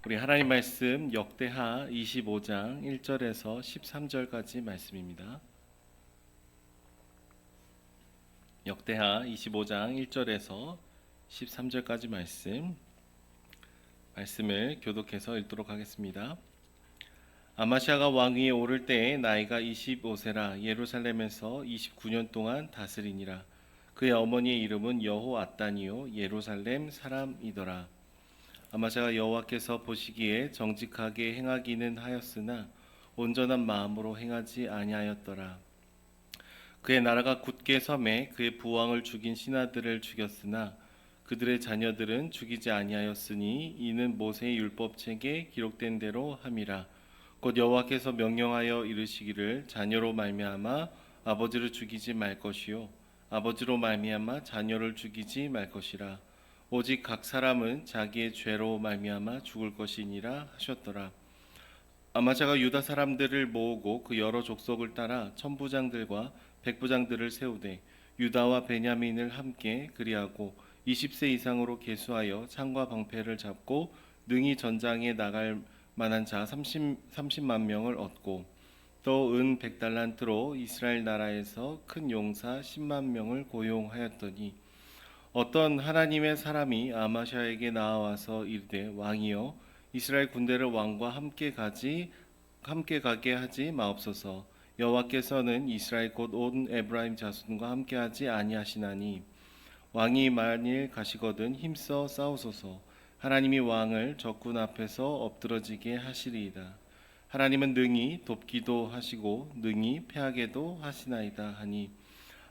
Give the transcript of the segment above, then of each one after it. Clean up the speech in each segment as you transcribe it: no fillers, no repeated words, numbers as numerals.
우리 하나님 말씀 역대하 25장 1절에서 13절까지 말씀입니다. 역대하 25장 1절에서 13절까지 말씀을 교독해서 읽도록 하겠습니다. 아마시아가 왕위에 오를 때에 나이가 25세라 예루살렘에서 29년 동안 다스리니라. 그의 어머니의 이름은 여호앗단이요 예루살렘 사람이더라. 아마시아가 여호와께서 보시기에 정직하게 행하기는 하였으나 온전한 마음으로 행하지 아니하였더라. 그의 나라가 굳게 섬에 그의 부왕을 죽인 신하들을 죽였으나 그들의 자녀들은 죽이지 아니하였으니 이는 모세의 율법책에 기록된 대로 함이라. 곧 여호와께서 명령하여 이르시기를 자녀로 말미암아 아버지를 죽이지 말 것이요 아버지로 말미암아 자녀를 죽이지 말 것이라. 오직 각 사람은 자기의 죄로 말미암아 죽을 것이니라 하셨더라. 아마샤가 유다 사람들을 모으고 그 여러 족속을 따라 천부장들과 백부장들을 세우되 유다와 베냐민을 함께 그리하고 20세 이상으로 계수하여 창과 방패를 잡고 능히 전장에 나갈 만한 자 30만 명을 얻고 또 은 100달란트로 이스라엘 나라에서 큰 용사 10만 명을 고용하였더니 어떤 하나님의 사람이 아마샤에게 나와서 이르되 왕이여 이스라엘 군대를 왕과 함께 가게 하지 마옵소서. 여호와께서는 이스라엘 곧 온 에브라임 자손과 함께 하지 아니하시나니 왕이 만일 가시거든 힘써 싸우소서. 하나님이 왕을 적군 앞에서 엎드러지게 하시리이다. 하나님은 능히 돕기도 하시고 능히 패하게도 하시나이다 하니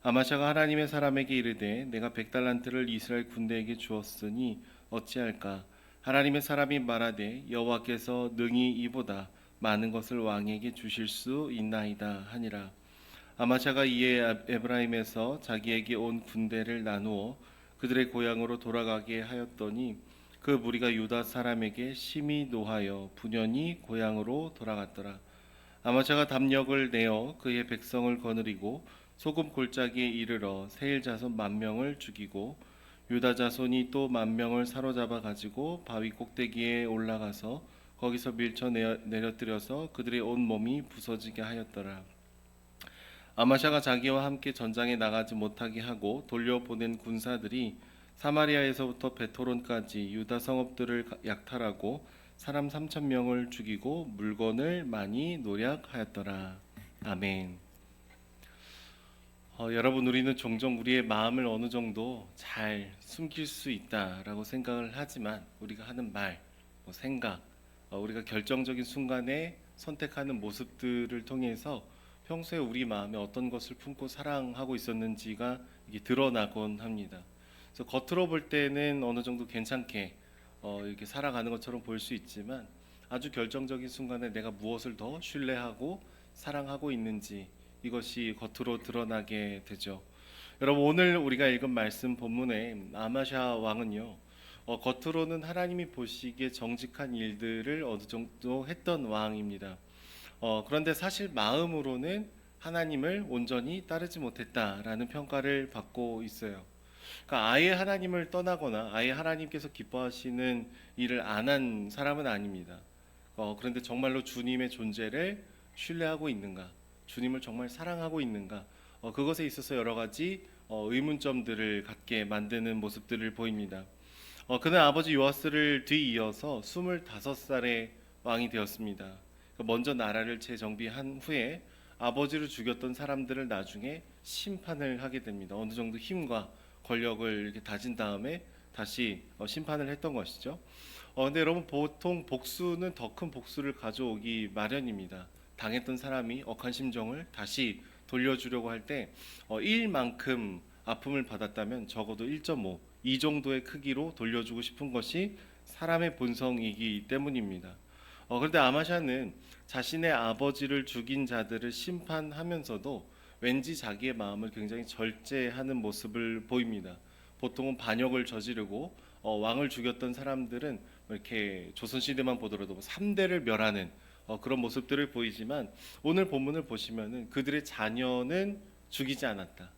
아마샤가 하나님의 사람에게 이르되 내가 100달란트를 이스라엘 군대에게 주었으니 어찌할까. 하나님의 사람이 말하되 여호와께서 능히 이보다 많은 것을 왕에게 주실 수 있나이다 하니라. 아마샤가 이에 에브라임에서 자기에게 온 군대를 나누어 그들의 고향으로 돌아가게 하였더니 그 무리가 유다 사람에게 심히 노하여 분연히 고향으로 돌아갔더라. 아마샤가 담력을 내어 그의 백성을 거느리고 소금 골짜기에 이르러 세일 자손 10,000명을 죽이고 유다 자손이 또 10,000명을 사로잡아 가지고 바위 꼭대기에 올라가서 거기서 밀쳐 내려뜨려서 그들의 온 몸이 부서지게 하였더라. 아마샤가 자기와 함께 전장에 나가지 못하게 하고 돌려보낸 군사들이 사마리아에서부터 베토론까지 유다 성읍들을 약탈하고 사람 3,000명을 죽이고 물건을 많이 노략하였더라. 아멘. 여러분, 우리는 종종 우리의 마음을 어느 정도 잘 숨길 수 있다라고 생각을 하지만 우리가 하는 말, 생각, 우리가 결정적인 순간에 선택하는 모습들을 통해서 평소에 우리 마음에 어떤 것을 품고 사랑하고 있었는지가 이게 드러나곤 합니다. 그래서 겉으로 볼 때는 어느 정도 괜찮게 이렇게 살아가는 것처럼 보일 수 있지만 아주 결정적인 순간에 내가 무엇을 더 신뢰하고 사랑하고 있는지 이것이 겉으로 드러나게 되죠. 여러분, 오늘 우리가 읽은 말씀 본문에 아마샤 왕은요, 겉으로는 하나님이 보시기에 정직한 일들을 어느 정도 했던 왕입니다. 그런데 사실 마음으로는 하나님을 온전히 따르지 못했다라는 평가를 받고 있어요. 그러니까 아예 하나님을 떠나거나 아예 하나님께서 기뻐하시는 일을 안 한 사람은 아닙니다. 그런데 정말로 주님의 존재를 신뢰하고 있는가? 주님을 정말 사랑하고 있는가? 그것에 있어서 여러 가지 의문점들을 갖게 만드는 모습들을 보입니다. 그는 아버지 요아스를 뒤이어서 25살의 왕이 되었습니다. 먼저 나라를 재정비한 후에 아버지를 죽였던 사람들을 나중에 심판을 하게 됩니다. 어느 정도 힘과 권력을 이렇게 다진 다음에 다시 심판을 했던 것이죠. 근데 여러분, 보통 복수는 더 큰 복수를 가져오기 마련입니다. 당했던 사람이 억한 심정을 다시 돌려주려고 할 때 1만큼 아픔을 받았다면 적어도 1.5, 이 정도의 크기로 돌려주고 싶은 것이 사람의 본성이기 때문입니다. 그런데 아마샤는 자신의 아버지를 죽인 자들을 심판하면서도 왠지 자기의 마음을 굉장히 절제하는 모습을 보입니다. 보통은 반역을 저지르고 왕을 죽였던 사람들은 이렇게 조선시대만 보더라도 3대를 멸하는 그런 모습들을 보이지만 오늘 본문을 보시면은 그들의 자녀는 죽이지 않았다.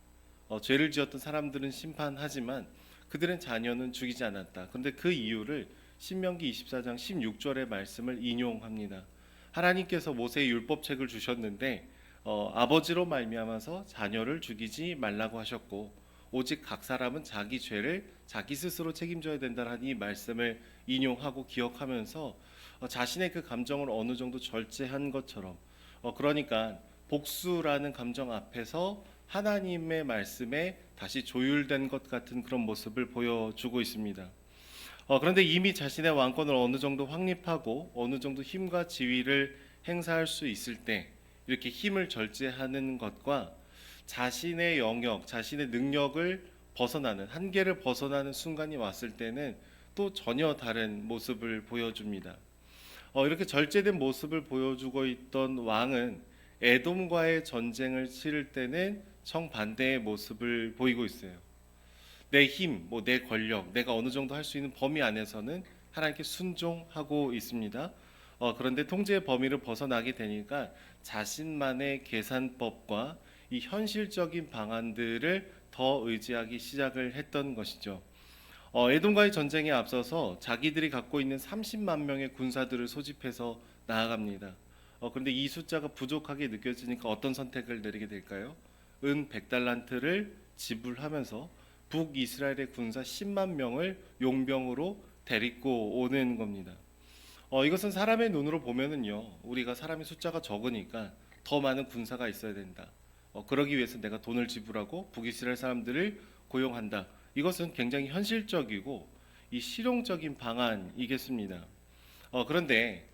죄를 지었던 사람들은 심판하지만 그들의 자녀는 죽이지 않았다. 그런데 그 이유를 신명기 24장 16절의 말씀을 인용합니다. 하나님께서 모세의 율법책을 주셨는데 아버지로 말미암아서 자녀를 죽이지 말라고 하셨고 오직 각 사람은 자기 죄를 자기 스스로 책임져야 된다는 이 말씀을 인용하고 기억하면서 자신의 그 감정을 어느 정도 절제한 것처럼 그러니까 복수라는 감정 앞에서 하나님의 말씀에 다시 조율된 것 같은 그런 모습을 보여주고 있습니다. 그런데 이미 자신의 왕권을 어느 정도 확립하고 어느 정도 힘과 지위를 행사할 수 있을 때 이렇게 힘을 절제하는 것과 자신의 영역, 자신의 능력을 벗어나는 한계를 벗어나는 순간이 왔을 때는 또 전혀 다른 모습을 보여줍니다. 이렇게 절제된 모습을 보여주고 있던 왕은 에돔과의 전쟁을 치를 때는 정반대의 모습을 보이고 있어요. 내 힘, 내 권력, 내가 어느 정도 할 수 있는 범위 안에서는 하나님께 순종하고 있습니다. 그런데 통제의 범위를 벗어나게 되니까 자신만의 계산법과 이 현실적인 방안들을 더 의지하기 시작을 했던 것이죠. 에돔과의 전쟁에 앞서서 자기들이 갖고 있는 30만 명의 군사들을 소집해서 나아갑니다. 그런데 이 숫자가 부족하게 느껴지니까 어떤 선택을 내리게 될까요? 은 100달란트를 지불하면서 북이스라엘의 군사 10만 명을 용병으로 데리고 오는 겁니다. 이것은 사람의 눈으로 보면은요, 우리가 사람의 숫자가 적으니까 더 많은 군사가 있어야 된다. 그러기 위해서 내가 돈을 지불하고 북이스라엘 사람들을 고용한다. 이것은 굉장히 현실적이고 이 실용적인 방안이겠습니다. 그런데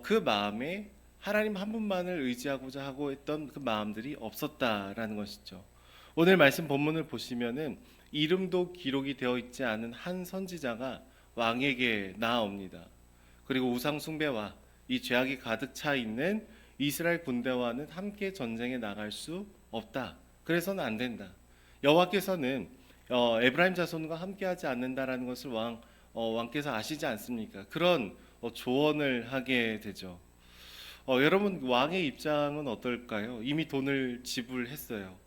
그 마음에 하나님 한 분만을 의지하고자 하고 했던 그 마음들이 없었다라는 것이죠. 오늘 말씀 본문을 보시면은 이름도 기록이 되어 있지 않은 한 선지자가 왕에게 나아옵니다. 그리고 우상 숭배와 이 죄악이 가득 차 있는 이스라엘 군대와는 함께 전쟁에 나갈 수 없다. 그래서는 안 된다. 여호와께서는 에브라임 자손과 함께하지 않는다라는 것을 왕께서 아시지 않습니까? 그런 조언을 하게 되죠. 여러분 왕의 입장은 어떨까요? 이미 돈을 지불했어요.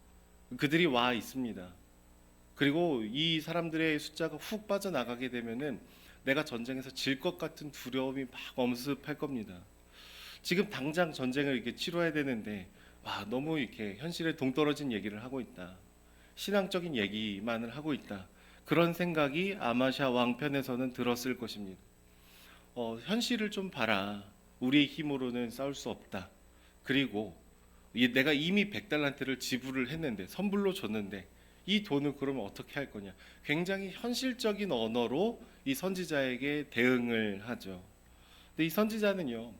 그들이 와 있습니다. 그리고 이 사람들의 숫자가 훅 빠져나가게 되면은 내가 전쟁에서 질 것 같은 두려움이 막 엄습할 겁니다. 지금 당장 전쟁을 이렇게 치러야 되는데 너무 이렇게 현실에 동떨어진 얘기를 하고 있다. 신앙적인 얘기만을 하고 있다. 그런 생각이 아마샤 왕 편에서는 들었을 것입니다. 현실을 좀 봐라. 우리의 힘으로는 싸울 수 없다. 그리고 내가 이미 100달란트를 지불을 했는데 선불로 줬는데 이 돈을 그러면 어떻게 할 거냐. 굉장히 현실적인 언어로 이 선지자에게 대응을 하죠. 근데 이 선지자는요,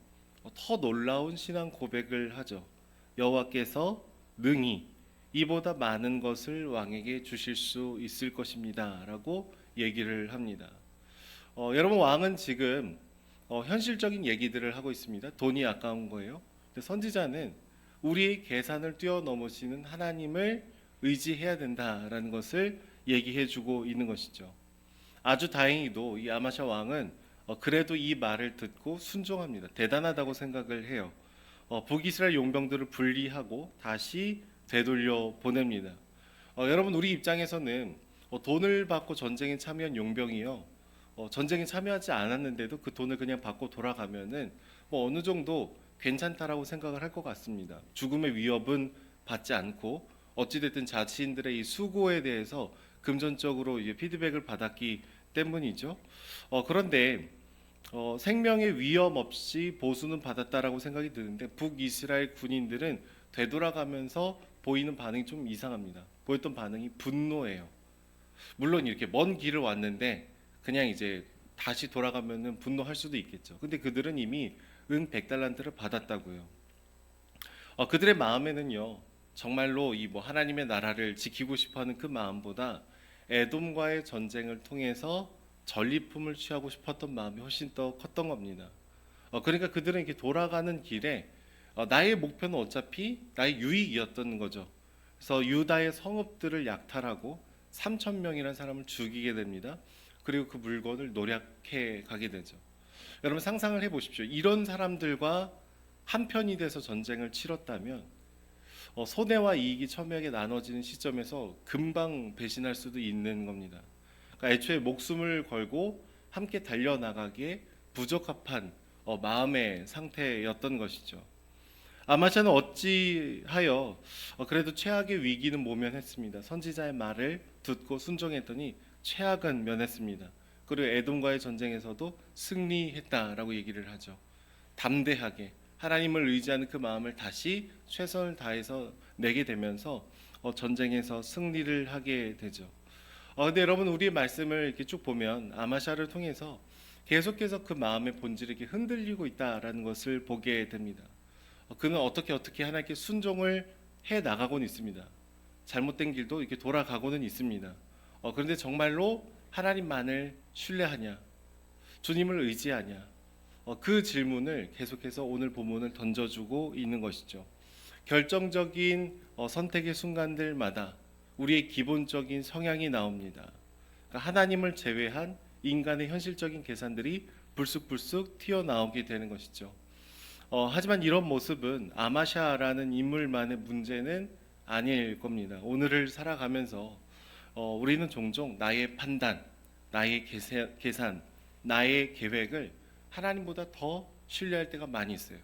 더 놀라운 신앙 고백을 하죠. 여호와께서 능히 이보다 많은 것을 왕에게 주실 수 있을 것입니다 라고 얘기를 합니다. 여러분 왕은 지금 현실적인 얘기들을 하고 있습니다. 돈이 아까운 거예요. 근데 선지자는 우리의 계산을 뛰어넘으시는 하나님을 의지해야 된다라는 것을 얘기해주고 있는 것이죠. 아주 다행히도 이 아마샤 왕은 그래도 이 말을 듣고 순종합니다. 대단하다고 생각을 해요. 북이스라엘 용병들을 분리하고 다시 되돌려 보냅니다. 여러분 우리 입장에서는 돈을 받고 전쟁에 참여한 용병이요, 전쟁에 참여하지 않았는데도 그 돈을 그냥 받고 돌아가면은 어느 정도 괜찮다라고 생각을 할 것 같습니다. 죽음의 위협은 받지 않고 어찌됐든 자신들의 이 수고에 대해서 금전적으로 이제 피드백을 받았기 때문이죠. 그런데 생명의 위험 없이 보수는 받았다라고 생각이 드는데 북이스라엘 군인들은 되돌아가면서 보이는 반응이 좀 이상합니다. 보였던 반응이 분노예요. 물론 이렇게 먼 길을 왔는데 그냥 이제 다시 돌아가면은 분노할 수도 있겠죠. 근데 그들은 이미 은 100달란트를 받았다고요. 그들의 마음에는요, 정말로 이 하나님의 나라를 지키고 싶어하는 그 마음보다 에돔과의 전쟁을 통해서 전리품을 취하고 싶었던 마음이 훨씬 더 컸던 겁니다. 그러니까 그들은 이렇게 돌아가는 길에 나의 목표는 어차피 나의 유익이었던 거죠. 그래서 유다의 성읍들을 약탈하고 3천 명이라는 사람을 죽이게 됩니다. 그리고 그 물건을 노략해 가게 되죠. 여러분 상상을 해보십시오. 이런 사람들과 한편이 돼서 전쟁을 치렀다면 손해와 이익이 첨예하게 나눠지는 시점에서 금방 배신할 수도 있는 겁니다. 그러니까 애초에 목숨을 걸고 함께 달려나가기에 부적합한 마음의 상태였던 것이죠. 아마샤는 어찌하여 그래도 최악의 위기는 모면했습니다. 선지자의 말을 듣고 순종했더니 최악은 면했습니다. 그리고 에돔과의 전쟁에서도 승리했다라고 얘기를 하죠. 담대하게 하나님을 의지하는 그 마음을 다시 최선을 다해서 내게 되면서 전쟁에서 승리를 하게 되죠. 근데 여러분, 우리의 말씀을 이렇게 쭉 보면 아마샤를 통해서 계속해서 그 마음의 본질이 이렇게 흔들리고 있다라는 것을 보게 됩니다. 그는 어떻게 하나님께 순종을 해 나가고는 있습니다. 잘못된 길도 이렇게 돌아가고는 있습니다. 그런데 정말로 하나님만을 신뢰하냐, 주님을 의지하냐, 그 질문을 계속해서 오늘 본문을 던져주고 있는 것이죠. 결정적인 선택의 순간들마다 우리의 기본적인 성향이 나옵니다. 그러니까 하나님을 제외한 인간의 현실적인 계산들이 불쑥불쑥 튀어나오게 되는 것이죠. 하지만 이런 모습은 아마샤라는 인물만의 문제는 아닐 겁니다. 오늘을 살아가면서 우리는 종종 나의 판단, 나의 계산, 나의 계획을 하나님보다 더 신뢰할 때가 많이 있어요.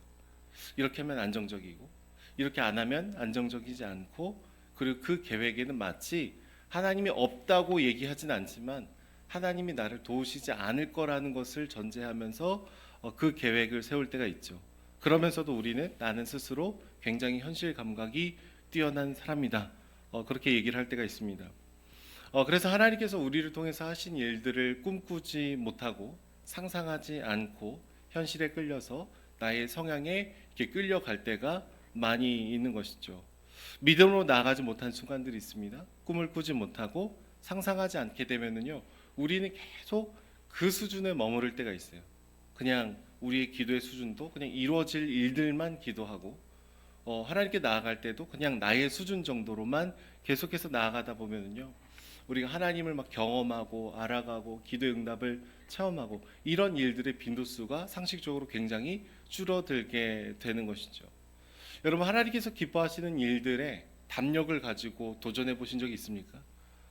이렇게 하면 안정적이고, 이렇게 안 하면 안정적이지 않고, 그리고 그 계획에는 마치 하나님이 없다고 얘기하진 않지만 하나님이 나를 도우시지 않을 거라는 것을 전제하면서 그 계획을 세울 때가 있죠. 그러면서도 우리는 나는 스스로 굉장히 현실 감각이 뛰어난 사람이다, 그렇게 얘기를 할 때가 있습니다. 그래서 하나님께서 우리를 통해서 하신 일들을 꿈꾸지 못하고 상상하지 않고 현실에 끌려서 나의 성향에 이렇게 끌려갈 때가 많이 있는 것이죠. 믿음으로 나아가지 못한 순간들이 있습니다. 꿈을 꾸지 못하고 상상하지 않게 되면은요, 우리는 계속 그 수준에 머무를 때가 있어요. 그냥 우리의 기도의 수준도 그냥 이루어질 일들만 기도하고, 하나님께 나아갈 때도 그냥 나의 수준 정도로만 계속해서 나아가다 보면은요, 우리가 하나님을 막 경험하고 알아가고 기도의 응답을 체험하고 이런 일들의 빈도수가 상식적으로 굉장히 줄어들게 되는 것이죠. 여러분, 하나님께서 기뻐하시는 일들에 담력을 가지고 도전해 보신 적이 있습니까?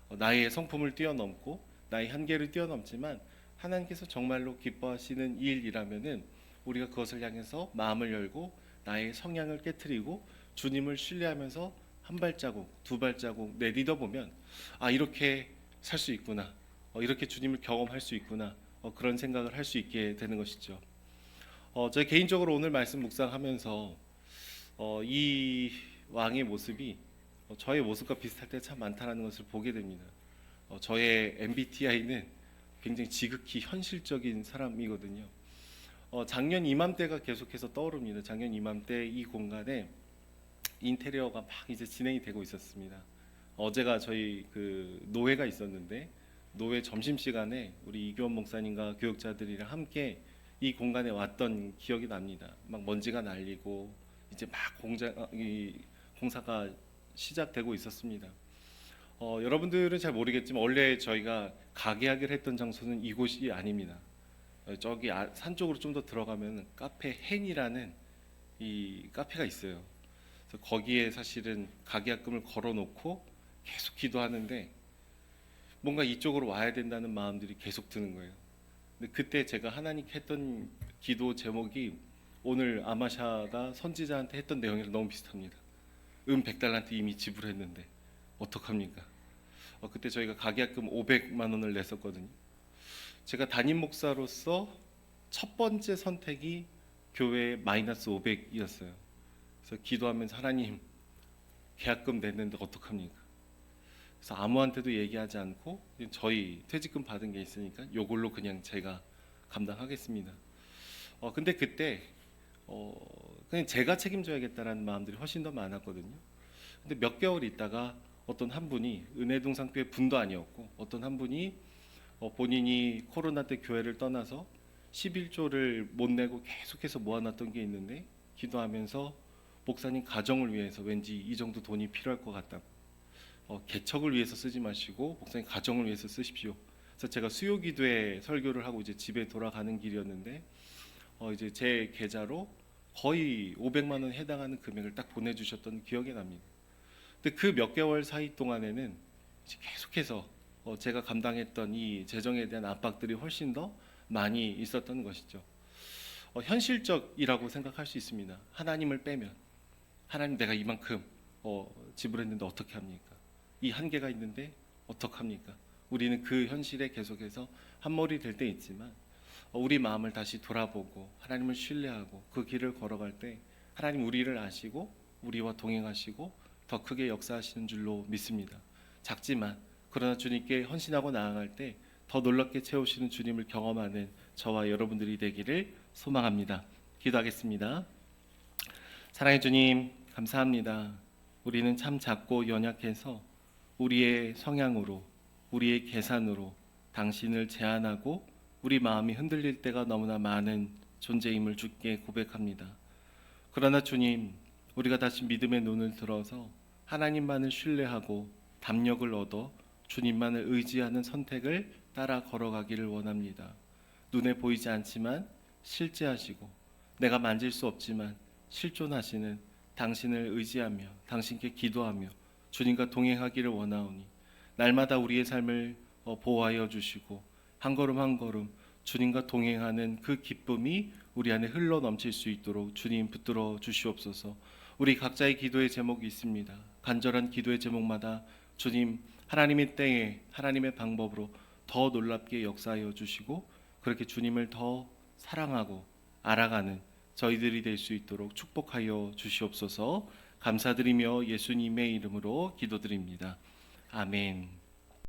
나의 성품을 뛰어넘고 나의 한계를 뛰어넘지만 하나님께서 정말로 기뻐하시는 일이라면은 우리가 그것을 향해서 마음을 열고 나의 성향을 깨트리고 주님을 신뢰하면서 한 발자국, 두 발자국 내딛어 보면 이렇게 살 수 있구나, 이렇게 주님을 경험할 수 있구나, 그런 생각을 할 수 있게 되는 것이죠. 제가 개인적으로 오늘 말씀 묵상하면서 이 왕의 모습이 저의 모습과 비슷할 때 참 많다는 것을 보게 됩니다. 저의 MBTI는 굉장히 지극히 현실적인 사람이거든요. 작년 이맘때가 계속해서 떠오릅니다. 작년 이맘때 이 공간에 인테리어가 막 이제 진행이 되고 있었습니다. 어제가 저희 그 노회가 있었는데 노회 점심 시간에 우리 이교원 목사님과 교육자들이랑 함께 이 공간에 왔던 기억이 납니다. 막 먼지가 날리고 이제 막 공사가 시작되고 있었습니다. 여러분들은 잘 모르겠지만 원래 저희가 가게하기를 했던 장소는 이곳이 아닙니다. 저기 산 쪽으로 좀 더 들어가면 카페 hen이라는 이 카페가 있어요. 그래서 거기에 사실은 가계약금을 걸어놓고 계속 기도하는데 뭔가 이쪽으로 와야 된다는 마음들이 계속 드는 거예요. 근데 그때 제가 하나님께 했던 기도 제목이 오늘 아마샤가 선지자한테 했던 내용이랑 너무 비슷합니다. 100달란트 이미 지불했는데 어떡합니까? 그때 저희가 가계약금 500만 원을 냈었거든요. 제가 담임 목사로서 첫 번째 선택이 교회 마이너스 500이었어요. 그래서 기도하면서 하나님, 계약금 냈는데 어떡합니까? 그래서 아무한테도 얘기하지 않고 저희 퇴직금 받은 게 있으니까 요걸로 그냥 제가 감당하겠습니다. 근데 그때 그냥 제가 책임져야겠다라는 마음들이 훨씬 더 많았거든요. 근데 몇 개월 있다가 어떤 한 분이 은혜동산교회 분도 아니었고 어떤 한 분이 본인이 코로나 때 교회를 떠나서 11조를 못 내고 계속해서 모아놨던 게 있는데 기도하면서 목사님 가정을 위해서 왠지 이 정도 돈이 필요할 것 같다고, 개척을 위해서 쓰지 마시고 목사님 가정을 위해서 쓰십시오. 그래서 제가 수요기도회 설교를 하고 이제 집에 돌아가는 길이었는데 이제 제 계좌로 거의 500만 원에 해당하는 금액을 딱 보내주셨던 기억이 납니다. 근데 그 몇 개월 사이 동안에는 이제 계속해서 제가 감당했던 이 재정에 대한 압박들이 훨씬 더 많이 있었던 것이죠. 현실적이라고 생각할 수 있습니다. 하나님을 빼면 하나님 내가 이만큼 지불했는데 어떻게 합니까? 이 한계가 있는데 어떡합니까? 우리는 그 현실에 계속해서 한몰이 될 때 있지만 우리 마음을 다시 돌아보고 하나님을 신뢰하고 그 길을 걸어갈 때 하나님 우리를 아시고 우리와 동행하시고 더 크게 역사하시는 줄로 믿습니다. 작지만 그러나 주님께 헌신하고 나아갈 때 더 놀랍게 채우시는 주님을 경험하는 저와 여러분들이 되기를 소망합니다. 기도하겠습니다. 사랑의 주님, 감사합니다. 우리는 참 작고 연약해서 우리의 성향으로, 우리의 계산으로 당신을 제한하고 우리 마음이 흔들릴 때가 너무나 많은 존재임을 주께 고백합니다. 그러나 주님, 우리가 다시 믿음의 눈을 들어서 하나님만을 신뢰하고 담력을 얻어 주님만을 의지하는 선택을 따라 걸어가기를 원합니다. 눈에 보이지 않지만 실제하시고 내가 만질 수 없지만 실존하시는 당신을 의지하며 당신께 기도하며 주님과 동행하기를 원하오니 날마다 우리의 삶을 보호하여 주시고 한 걸음 한 걸음 주님과 동행하는 그 기쁨이 우리 안에 흘러 넘칠 수 있도록 주님 붙들어 주시옵소서. 우리 각자의 기도의 제목이 있습니다. 간절한 기도의 제목마다 주님 하나님의 때에 하나님의 방법으로 더 놀랍게 역사하여 주시고 그렇게 주님을 더 사랑하고 알아가는 저희들이 될 수 있도록 축복하여 주시옵소서. 감사드리며 예수님의 이름으로 기도드립니다. 아멘.